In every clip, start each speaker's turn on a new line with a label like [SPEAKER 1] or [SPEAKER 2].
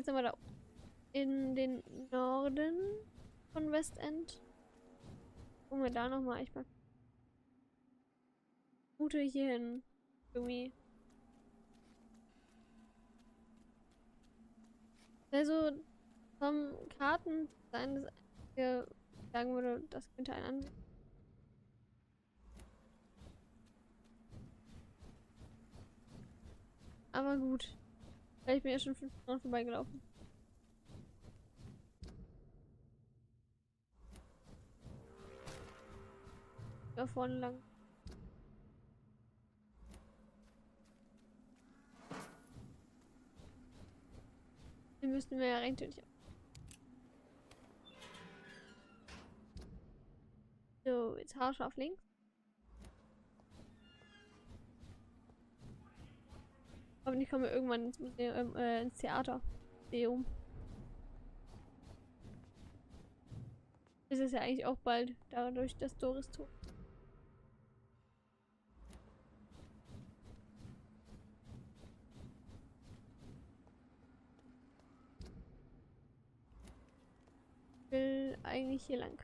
[SPEAKER 1] geht's aber da in den Norden von Westend. Gucken wir da nochmal. Ich vermute hier hin. Irgendwie. Also vom Kartendesign das einzige, ich sagen würde, das könnte ein Ansehen. Aber gut. Weil ich bin ja schon 5 Minuten vorbeigelaufen. Da vorne lang. Den müssten wir ja rein theoretisch. So, jetzt haarscharf links. Aber ich komme irgendwann ins Museum, ins Theater. Museum. Ist es ja eigentlich auch bald, dadurch, dass Doris tot. Ich will eigentlich hier lang.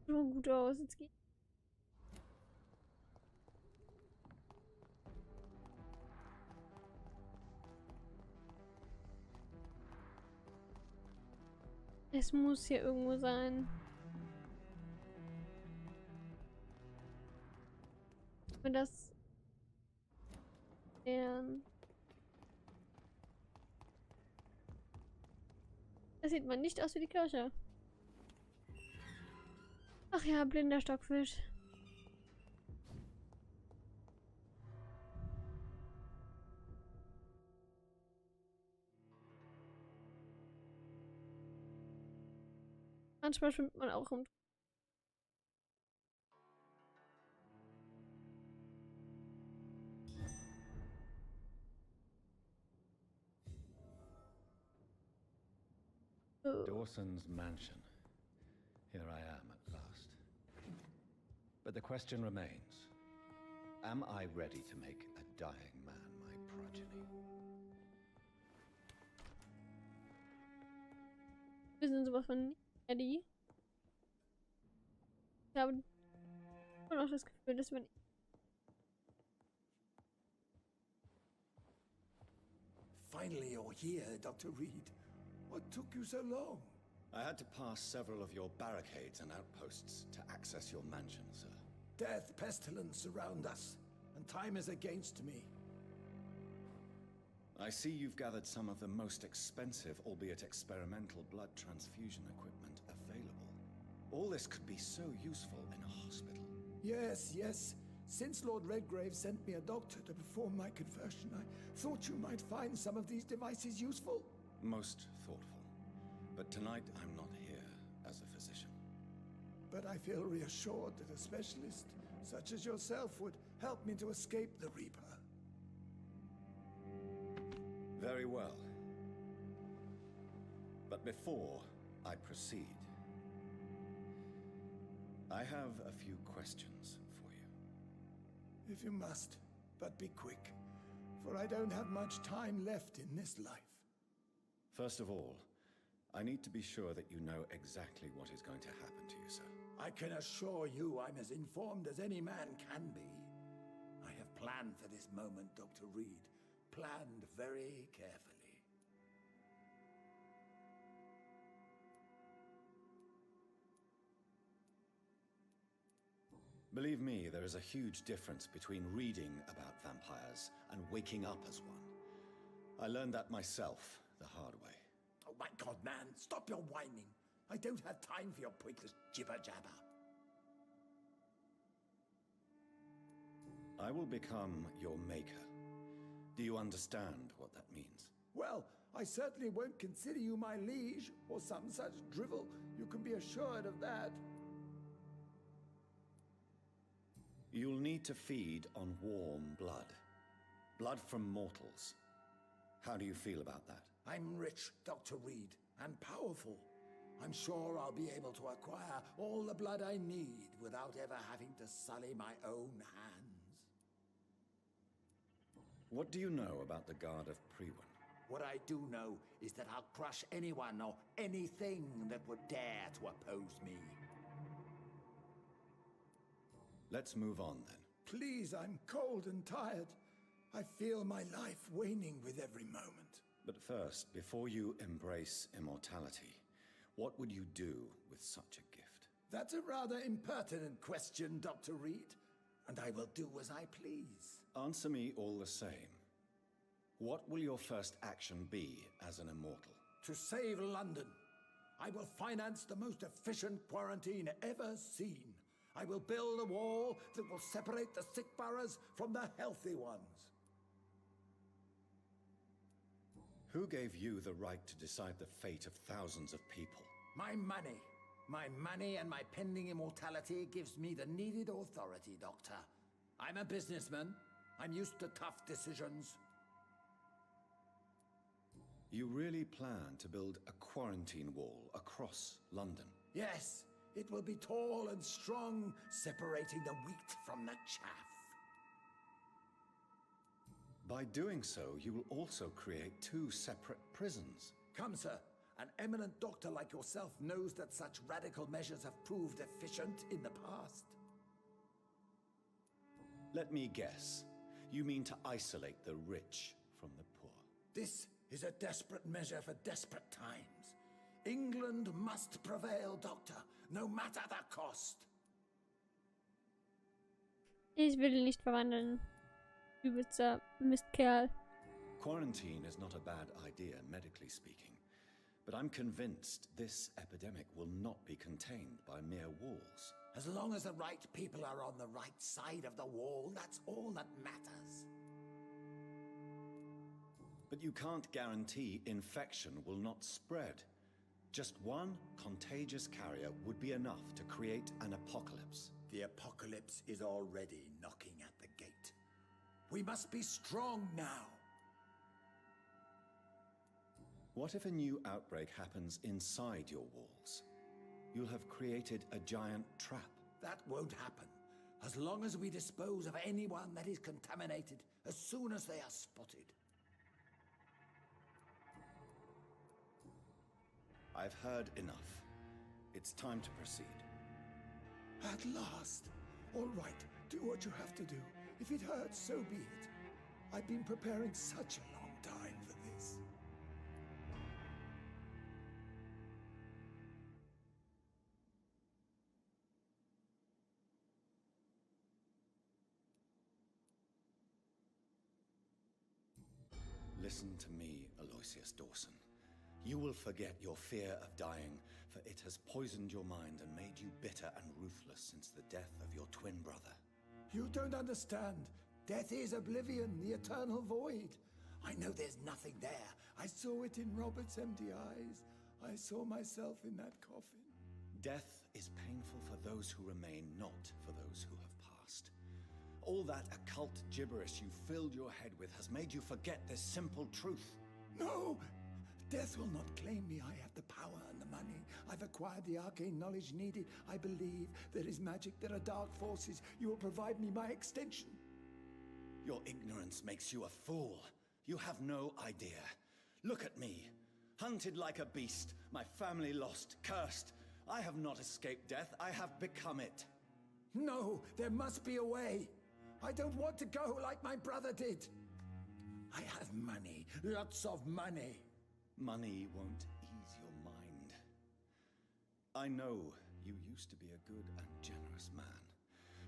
[SPEAKER 1] Schon gut aus, jetzt geht. Es muss hier irgendwo sein. Wenn das. Das sieht man nicht aus wie die Kirche. Ach ja, blinder Stockfisch. Manchmal schwimmt man auch im.
[SPEAKER 2] Dawson's mansion. Here I am at last. But the question remains. Am I ready to make a dying man my progeny?
[SPEAKER 1] Wir sind sowas von Eddie. Ich habe immer noch das Gefühl, dass man.
[SPEAKER 3] Finally, you're here, Dr. Reid. What took you so long?
[SPEAKER 2] I had to pass several of your barricades and outposts to access your mansion, sir.
[SPEAKER 3] Death, pestilence surround us, and time is against me.
[SPEAKER 2] I see you've gathered some of the most expensive, albeit experimental, blood transfusion equipment available. All this could be so useful in a hospital.
[SPEAKER 3] Yes, yes. Since Lord Redgrave sent me a doctor to perform my conversion, I thought you might find some of these devices useful.
[SPEAKER 2] Most thoughtful. But tonight I'm not here as a physician.
[SPEAKER 3] But I feel reassured that a specialist such as yourself would help me to escape the Reaper.
[SPEAKER 2] Very well. But before I proceed, I have a few questions for you.
[SPEAKER 3] If you must, but be quick, for I don't have much time left in this life.
[SPEAKER 2] First of all, I need to be sure that you know exactly what is going to happen to you, sir.
[SPEAKER 3] I can assure you I'm as informed as any man can be. I have planned for this moment, Dr. Reid. Planned very carefully.
[SPEAKER 2] Believe me, there is a huge difference between reading about vampires and waking up as one. I learned that myself the hard way.
[SPEAKER 3] Oh my God, man, stop your whining. I don't have time for your pointless jibber-jabber.
[SPEAKER 2] I will become your maker. Do you understand what that means?
[SPEAKER 3] Well, I certainly won't consider you my liege or some such drivel. You can be assured of that.
[SPEAKER 2] You'll need to feed on warm blood. Blood from mortals. How do you feel about that?
[SPEAKER 3] I'm rich, Dr. Reid, and powerful. I'm sure I'll be able to acquire all the blood I need without ever having to sully my own hands.
[SPEAKER 2] What do you know about the Guard of Priwen?
[SPEAKER 3] What I do know is that I'll crush anyone or anything that would dare to oppose me.
[SPEAKER 2] Let's move on then.
[SPEAKER 3] Please, I'm cold and tired. I feel my life waning with every moment.
[SPEAKER 2] But first, before you embrace immortality, what would you do with such a gift?
[SPEAKER 3] That's a rather impertinent question, Dr. Reid, and I will do as I please.
[SPEAKER 2] Answer me all the same. What will your first action be as an immortal?
[SPEAKER 3] To save London, I will finance the most efficient quarantine ever seen. I will build a wall that will separate the sick boroughs from the healthy ones.
[SPEAKER 2] Who gave you the right to decide the fate of thousands of people?
[SPEAKER 3] My money. My money and my pending immortality gives me the needed authority, Doctor. I'm a businessman. I'm used to tough decisions.
[SPEAKER 2] You really plan to build a quarantine wall across London?
[SPEAKER 3] Yes, it will be tall and strong, separating the wheat from the chaff.
[SPEAKER 2] By doing so, you will also create 2 separate prisons.
[SPEAKER 3] Come, sir. An eminent doctor like yourself knows that such radical measures have proved efficient in the past.
[SPEAKER 2] Let me guess. You mean to isolate the rich from the poor?
[SPEAKER 3] This is a desperate measure for desperate times. England must prevail, Doctor, no matter the cost.
[SPEAKER 1] Ich will ihn nicht verwandeln. Übelster Mistkerl.
[SPEAKER 2] Quarantine is not a bad idea, medically speaking. But I'm convinced this epidemic will not be contained by mere walls.
[SPEAKER 3] As long as the right people are on the right side of the wall, that's all that matters.
[SPEAKER 2] But you can't guarantee infection will not spread. Just one contagious carrier would be enough to create an apocalypse.
[SPEAKER 3] The apocalypse is already knocking at the gate. We must be strong now.
[SPEAKER 2] What if a new outbreak happens inside your walls? You'll have created a giant trap.
[SPEAKER 3] That won't happen. As long as we dispose of anyone that is contaminated as soon as they are spotted.
[SPEAKER 2] I've heard enough. It's time to proceed.
[SPEAKER 3] At last. All right, do what you have to do. If it hurts, so be it. I've been preparing such a long time for this.
[SPEAKER 2] Listen to me, Aloysius Dawson. You will forget your fear of dying, for it has poisoned your mind and made you bitter and ruthless since the death of your twin brother.
[SPEAKER 3] You don't understand. Death is oblivion, the eternal void. I know there's nothing there. I saw it in Robert's empty eyes. I saw myself in that coffin.
[SPEAKER 2] Death is painful for those who remain, not for those who have passed. All that occult gibberish you filled your head with has made you forget this simple truth.
[SPEAKER 3] No! Death will not claim me. I have the power and the money. I've acquired the arcane knowledge needed. I believe there is magic, there are dark forces. You will provide me my extension.
[SPEAKER 2] Your ignorance makes you a fool. You have no idea. Look at me. Hunted like a beast, my family lost, cursed. I have not escaped death, I have become it.
[SPEAKER 3] No, there must be a way. I don't want to go like my brother did. I have money, lots of money.
[SPEAKER 2] Money won't ease your mind. I know you used to be a good and generous man.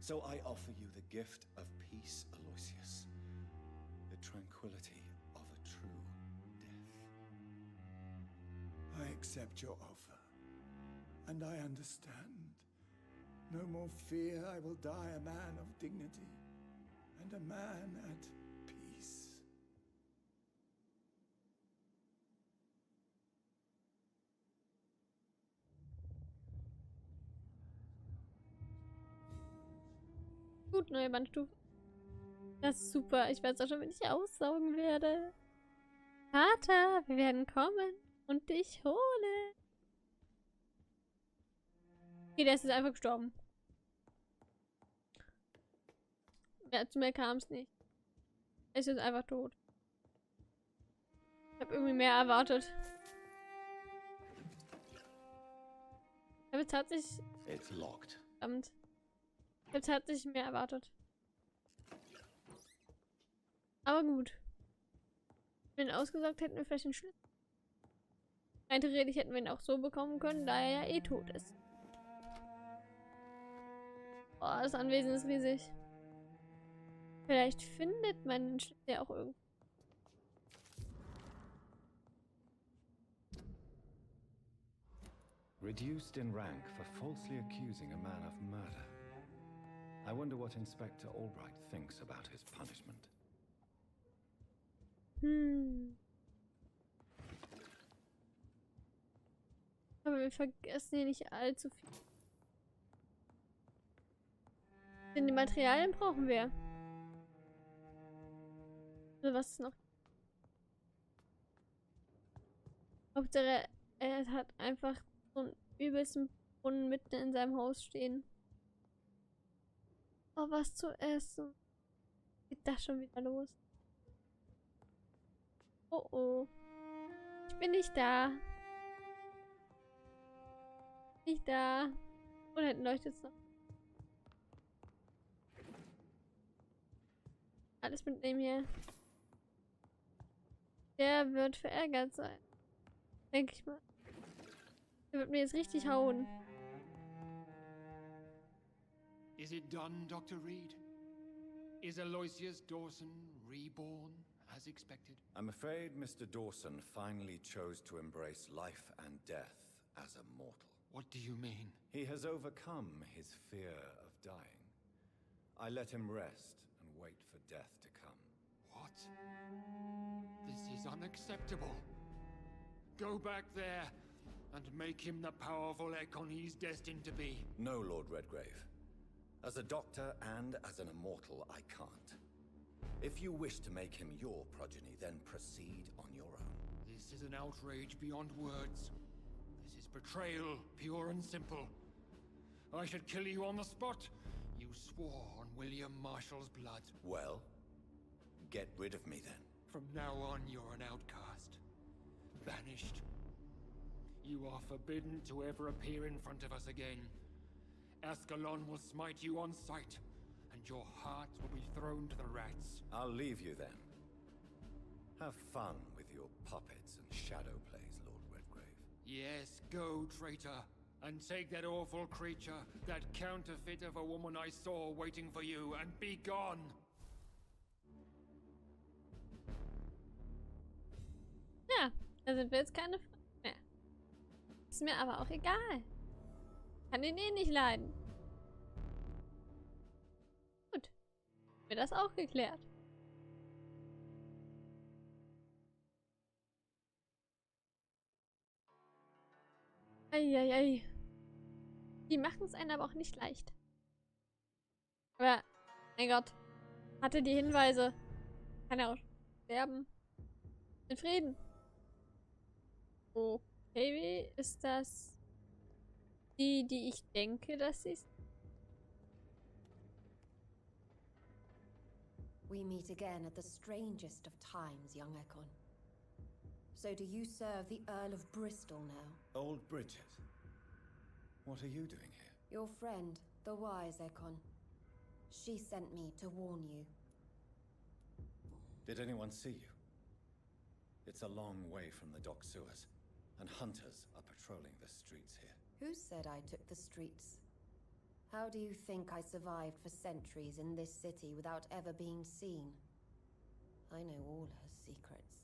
[SPEAKER 2] So I offer you the gift of peace, Aloysius. The tranquility of a true death.
[SPEAKER 3] I accept your offer. And I understand. No more fear, I will die a man of dignity. And a man at peace.
[SPEAKER 1] Gut, neue Bandstufe. Das ist super. Ich weiß auch schon, wenn ich aussaugen werde. Vater, wir werden kommen und dich holen. Okay, der ist jetzt einfach gestorben. Ja, zu mir kam es nicht. Er ist jetzt einfach tot. Ich habe irgendwie mehr erwartet. Ich habe jetzt tatsächlich...
[SPEAKER 2] It's locked.
[SPEAKER 1] Verdammt. Ich habe tatsächlich mehr erwartet. Aber gut. Wenn ausgesagt hätten wir vielleicht den Schlüssel. Rein theoretisch hätten wir ihn auch so bekommen können, da er ja eh tot ist. Boah, das Anwesen ist riesig. Vielleicht findet man den Schlüssel ja auch irgendwo.
[SPEAKER 2] Reduced in rank for falsely accusing a man of murder. I wonder what Inspector Albright thinks about his punishment.
[SPEAKER 1] Aber wir vergessen hier nicht allzu viel. Denn die Materialien brauchen wir. Also was ist noch? Hauptsache, er hat einfach so einen übelsten Brunnen mitten in seinem Haus stehen. Oh, was zu essen. Geht das schon wieder los? Oh oh. Ich bin nicht da. Nicht da. Und hinten leuchtet es noch. Alles mitnehmen hier. Der wird verärgert sein. Denke ich mal. Der wird mir jetzt richtig hauen.
[SPEAKER 4] Is it done, Dr. Reid? Is Aloysius Dawson reborn as expected?
[SPEAKER 2] I'm afraid Mr. Dawson finally chose to embrace life and death as a mortal.
[SPEAKER 4] What do you mean?
[SPEAKER 2] He has overcome his fear of dying. I let him rest and wait for death to come.
[SPEAKER 4] What? This is unacceptable. Go back there and make him the powerful Ekon he's destined to be.
[SPEAKER 2] No, Lord Redgrave. As a doctor and as an immortal, I can't. If you wish to make him your progeny, then proceed on your own.
[SPEAKER 4] This is an outrage beyond words. This is betrayal, pure and simple. I should kill you on the spot. You swore on William Marshall's blood.
[SPEAKER 2] Well, get rid of me then.
[SPEAKER 4] From now on, you're an outcast. Banished. You are forbidden to ever appear in front of us again. Ascalon will smite you on sight, and your heart will be thrown to the rats.
[SPEAKER 2] I'll leave you then. Have fun with your puppets and shadow plays, Lord Redgrave.
[SPEAKER 4] Yes, go, traitor, and take that awful creature, that counterfeit of a woman I saw waiting for you, and be gone!
[SPEAKER 1] Ja, da sind wir jetzt keine mehr. Ist mir aber auch egal. Kann den eh nicht leiden. Gut. Haben wir das auch geklärt. Eieiei. Die machen es einem aber auch nicht leicht. Aber, mein Gott. Hatte die Hinweise. Kann er auch sterben. In Frieden. Okay, ist das die ich denke, dass sie ist?
[SPEAKER 5] We meet again at the strangest of times, young Ekon. So do you serve the Earl of Bristol now?
[SPEAKER 2] Old Bridget. What are you doing here?
[SPEAKER 5] Your friend, the wise Ekon. She sent me to warn you.
[SPEAKER 2] Did anyone see you? It's a long way from the dock sewers, and hunters are patrolling the streets here.
[SPEAKER 5] Who said I took the streets? How do you think I survived for centuries in this city without ever being seen? I know all her secrets.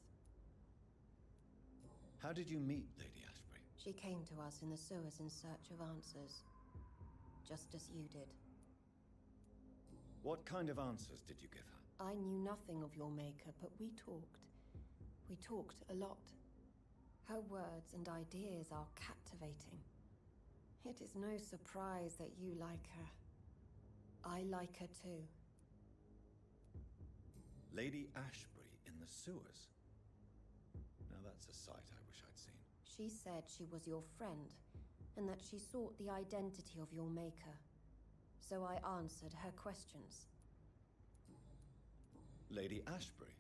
[SPEAKER 2] How did you meet Lady Ashbury?
[SPEAKER 5] She came to us in the sewers in search of answers. Just as you did.
[SPEAKER 2] What kind of answers did you give her?
[SPEAKER 5] I knew nothing of your maker, but we talked. We talked a lot. Her words and ideas are captivating. It is no surprise that you like her. I like her too.
[SPEAKER 2] Lady Ashbury in the sewers? Now that's a sight I wish I'd seen.
[SPEAKER 5] She said she was your friend, and that she sought the identity of your maker. So I answered her questions.
[SPEAKER 2] Lady Ashbury.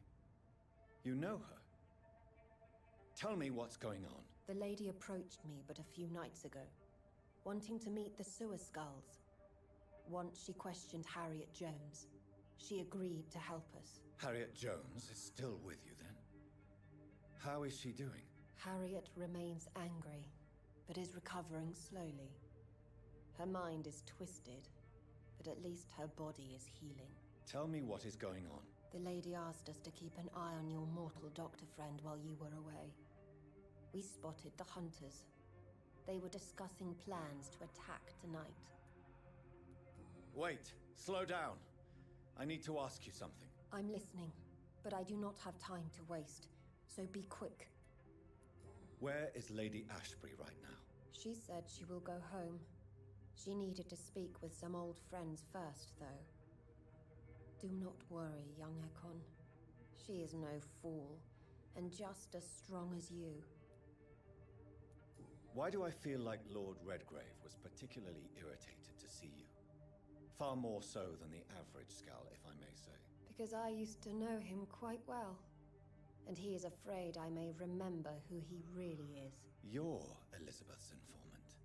[SPEAKER 2] You know her. Tell me what's going on.
[SPEAKER 5] The lady approached me but a few nights ago, wanting to meet the sewer skulls. Once she questioned Harriet Jones. She agreed to help us.
[SPEAKER 2] Harriet Jones is still with you then? How is she doing?
[SPEAKER 5] Harriet remains angry, but is recovering slowly. Her mind is twisted, but at least her body is healing.
[SPEAKER 2] Tell me what is going on.
[SPEAKER 5] The lady asked us to keep an eye on your mortal doctor friend while you were away. We spotted the hunters. They were discussing plans to attack tonight.
[SPEAKER 2] Wait, slow down. I need to ask you something.
[SPEAKER 5] I'm listening, but I do not have time to waste, so be quick.
[SPEAKER 2] Where is Lady Ashbury right now?
[SPEAKER 5] She said she will go home. She needed to speak with some old friends first, though. Do not worry, young Ekon. She is no fool, and just as strong as you.
[SPEAKER 2] Why do I feel like Lord Redgrave was particularly irritated to see you? Far more so than the average Skull, if I may say.
[SPEAKER 5] Because I used to know him quite well, and he is afraid I may remember who he really is.
[SPEAKER 2] You're Elizabeth's informant.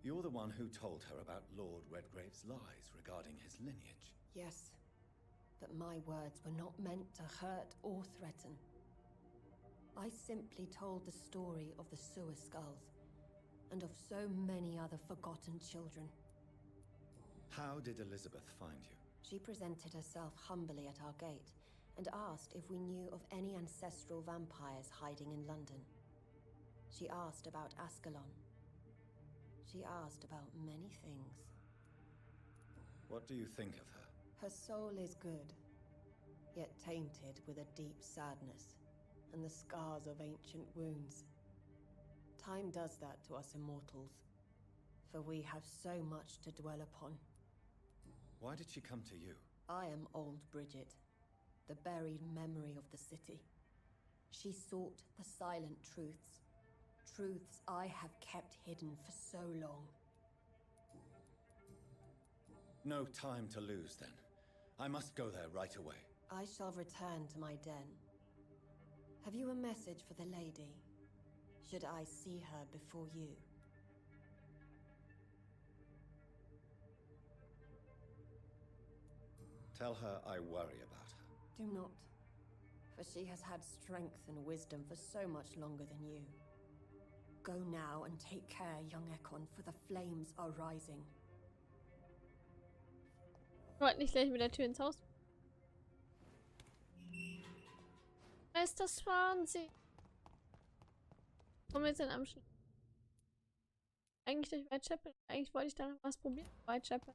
[SPEAKER 2] You're the one who told her about Lord Redgrave's lies regarding his lineage.
[SPEAKER 5] Yes, but my words were not meant to hurt or threaten. I simply told the story of the sewer skulls, and of so many other forgotten children.
[SPEAKER 2] How did Elizabeth find you?
[SPEAKER 5] She presented herself humbly at our gate, and asked if we knew of any ancestral vampires hiding in London. She asked about Ascalon. She asked about many things.
[SPEAKER 2] What do you think of her?
[SPEAKER 5] Her soul is good, yet tainted with a deep sadness, and the scars of ancient wounds. Time does that to us immortals, for we have so much to dwell upon.
[SPEAKER 2] Why did she come to you?
[SPEAKER 5] I am old Bridget, the buried memory of the city. She sought the silent truths, truths I have kept hidden for so long.
[SPEAKER 2] No time to lose, then. I must go there right away.
[SPEAKER 5] I shall return to my den. Have you a message for the lady? Should I see her before you?
[SPEAKER 2] Tell her I worry about her.
[SPEAKER 5] Do not, for she has had strength and wisdom for so much longer than you. Go now and take care, young Ekon, for the flames are rising.
[SPEAKER 1] Ich wollte nicht gleich mit der Tür ins Haus. Ist das Wahnsinn? Kommen wir jetzt in Amsterdam? Eigentlich durch Whitechapel. Eigentlich wollte ich da noch was probieren. Whitechapel.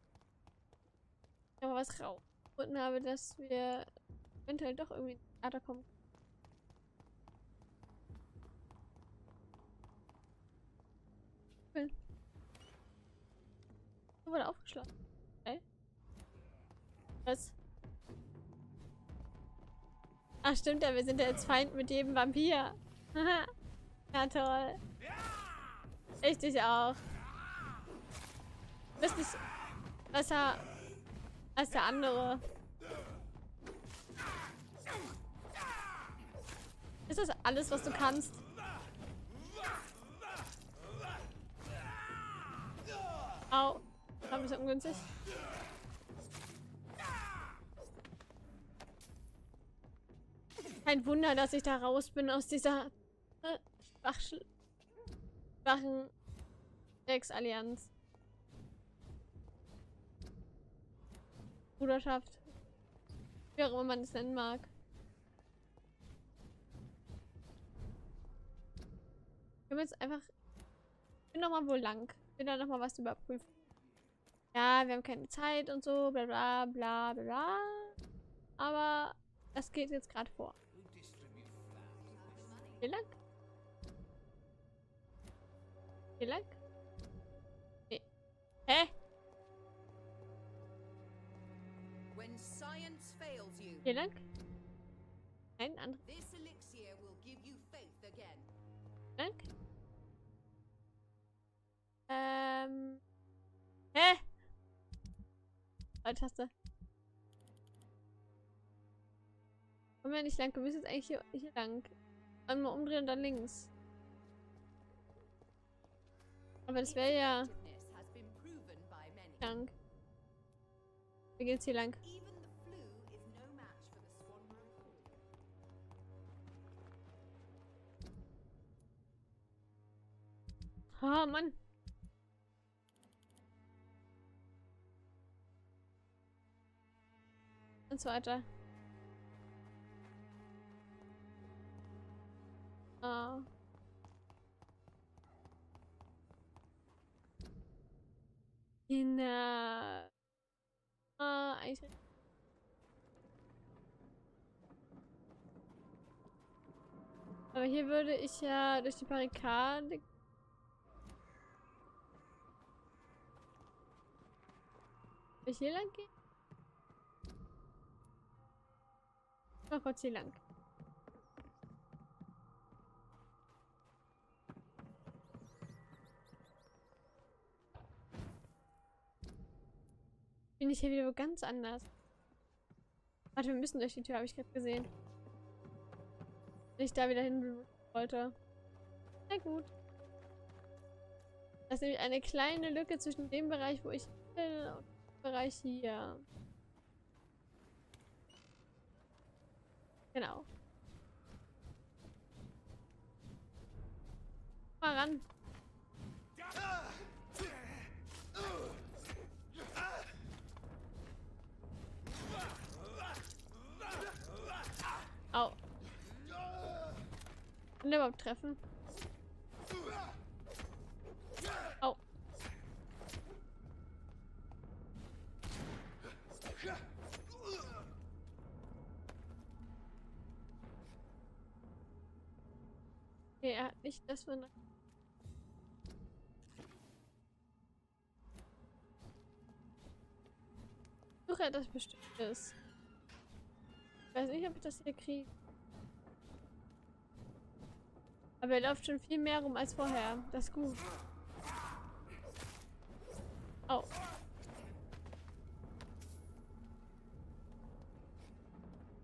[SPEAKER 1] Aber was rausgefunden habe, dass wir eventuell doch irgendwie ins Theater kommen. Cool. Wurde aufgeschlossen. Okay. Was? Ach stimmt ja, wir sind ja jetzt Feind mit jedem Vampir. Ja toll. Ich dich auch. Du bist nicht besser als der andere. Ist das alles, was du kannst? Au. Das war ein bisschen ungünstig. Kein Wunder, dass ich da raus bin aus dieser schwachen Ex-Allianz. Bruderschaft. Wie auch immer man es nennen mag. Wir haben jetzt einfach... Ich bin nochmal wohl lang. Ich will da nochmal was überprüfen. Ja, wir haben keine Zeit und so, bla bla bla bla. Aber das geht jetzt gerade vor. Vielen Dank. Vielen Dank. Nee. Hä?
[SPEAKER 6] When science fails you,
[SPEAKER 1] Vielen Dank. Ein anderer.
[SPEAKER 6] this elixir will give you faith again.
[SPEAKER 1] Dank. Hä? Taste. wir nicht lang. Wir müssen jetzt eigentlich hier lang. Einmal umdrehen und dann links. Aber das wäre ja lang. Wir gehen jetzt hier lang. Oh Mann. Und so weiter. Oh. Kinder. Eigentlich. Aber hier würde ich ja durch die Barrikade. Will ich hier lang gehen? Mal kurz hier lang. Bin ich hier wieder ganz anders. Warte, wir müssen durch die Tür, habe ich gerade gesehen. Wenn ich da wieder hin wollte. Na gut. Das ist nämlich eine kleine Lücke zwischen dem Bereich, wo ich will, und dem Bereich hier. Genau. Mal ran. Au. Kann der überhaupt treffen? Au. Okay, er hat nicht das von. Ich suche etwas Bestimmtes. Ich weiß nicht, ob ich das hier kriege. Aber er läuft schon viel mehr rum als vorher. Das ist gut. Oh.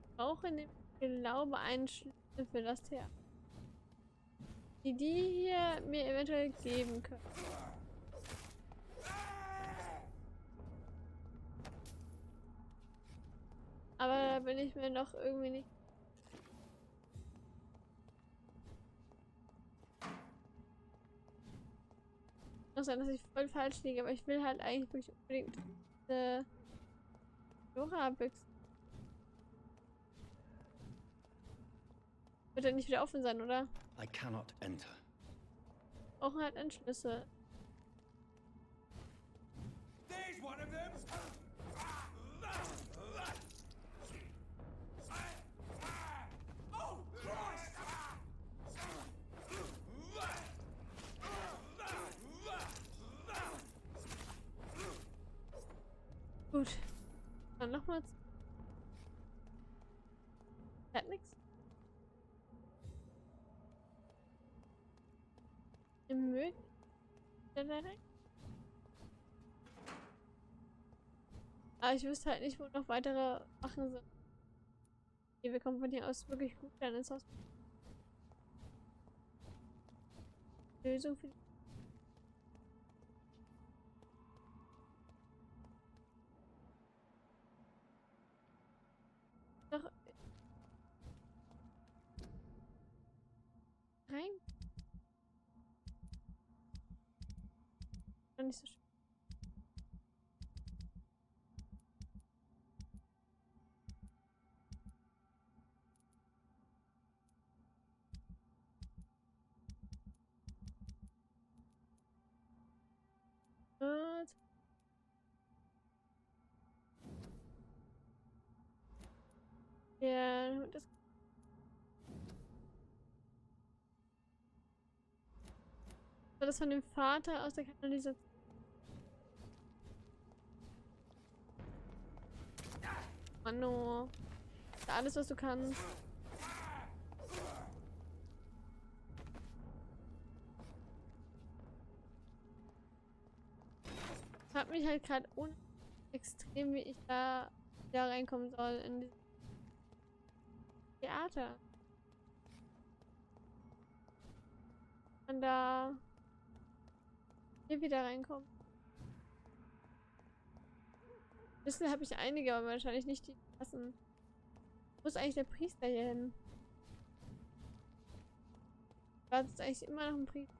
[SPEAKER 1] Ich brauche nämlich, glaube, einen Schlüssel für das Theater. Die hier mir eventuell geben können. Aber da bin ich mir noch irgendwie nicht. Kann sein, dass ich voll falsch liege, aber ich will halt eigentlich wirklich unbedingt diese Dora-Büchse. Wird er nicht wieder offen sein, oder?
[SPEAKER 2] I cannot enter.
[SPEAKER 1] Brauchen halt einen Schlüssel.
[SPEAKER 3] There's one of them! Oh, Christ!
[SPEAKER 1] Gut. Dann nochmal. Hat nix. Im Müll? Da direkt? Aber ich wüsste halt nicht, wo noch weitere Wachen sind. Okay, wir kommen von hier aus wirklich gut dann ins Haus. Lösung für die. Doch. Rein. War nicht so schön. Ja, das. War das von dem Vater aus der Kanalisation? Mano. Alles, was du kannst. Ich hab mich halt gerade extrem, wie ich da reinkommen soll in die Theater. Und da hier wieder reinkommen. Wissen habe ich einige, aber wahrscheinlich nicht die passen. Wo ist eigentlich der Priester hier hin? Da ist eigentlich immer noch ein Priester.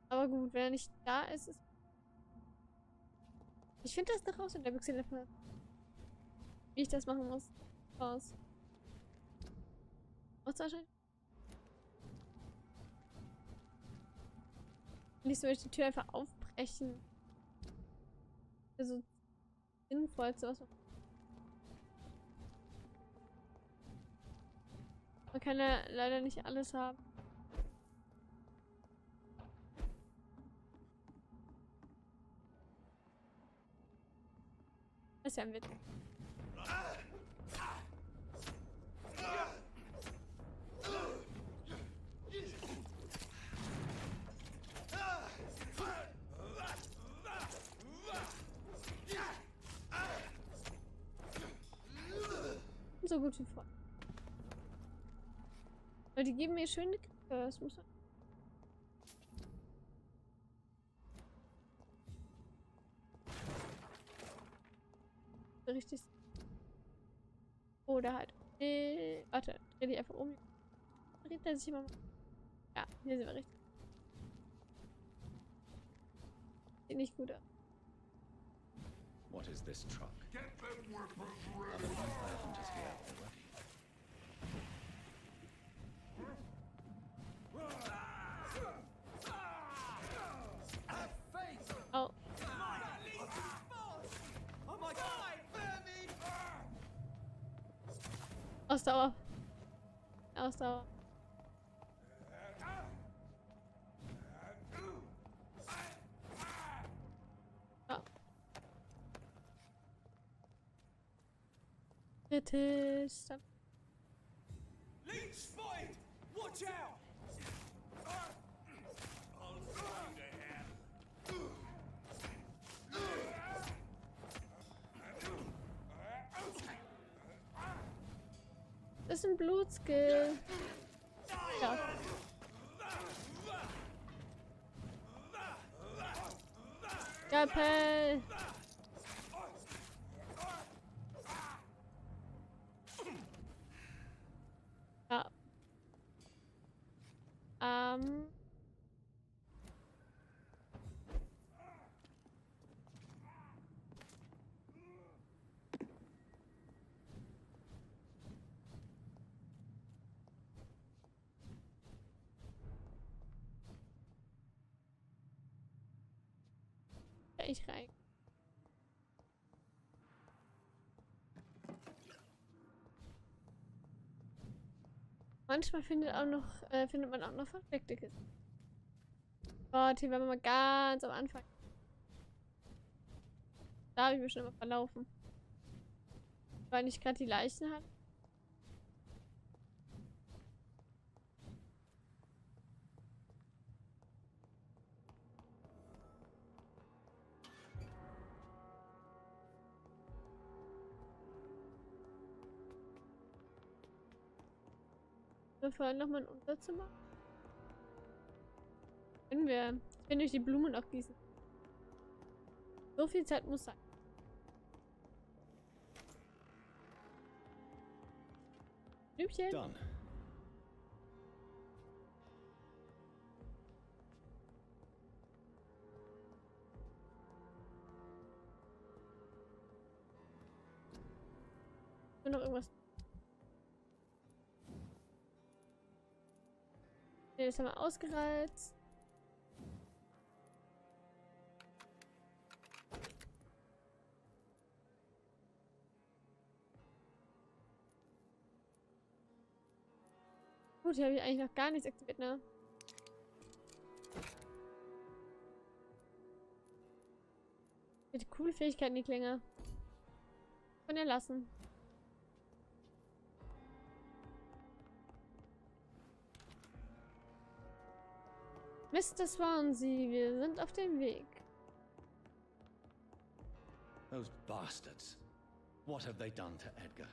[SPEAKER 1] Aber gut, wenn er nicht da ist, ist... Ich finde das doch raus in der Mithilfe. Wie ich das machen muss. Raus. Wahrscheinlich. Nicht so, würde ich die Tür einfach aufbrechen. So sinnvoll zu was. Man kann ja leider nicht alles haben. Das ist ja ein Witz. So gut wie vor. Aber die geben mir schöne Griffe. Das muss man. So richtig. Oder halt. Warte, dreh die einfach um. Dreht er sich immer. Ja, hier sind wir richtig. Sieht nicht gut aus.
[SPEAKER 2] What is this truck? Other vampire hunters here already.
[SPEAKER 1] Oh. Ausdauer. Ausdauer. Oh. Bitte, stopp.
[SPEAKER 3] Leech spotted! Watch out!
[SPEAKER 1] Das ist ein Blutskill. Ja. Skalpell. Ja. Ich rein. Manchmal findet man auch noch versteckte Kisten. Gott, hier waren wir mal ganz am Anfang. Da habe ich mich schon immer verlaufen. Weil ich gerade die Leichen hatte. Wir vorhin nochmal ein Unterzimmer. Können wir. Ich will durch die Blumen auch gießen. So viel Zeit muss sein. Blümchen.
[SPEAKER 2] Done.
[SPEAKER 1] Nur noch irgendwas. Ne, das haben wir ausgereizt. Gut, hier habe ich eigentlich noch gar nichts aktiviert, ne? Bitte coole Fähigkeiten, die Klinge. Von ihr lassen. Mr. Swansea, wir sind auf dem Weg.
[SPEAKER 2] Those bastards. What have they done to Edgar?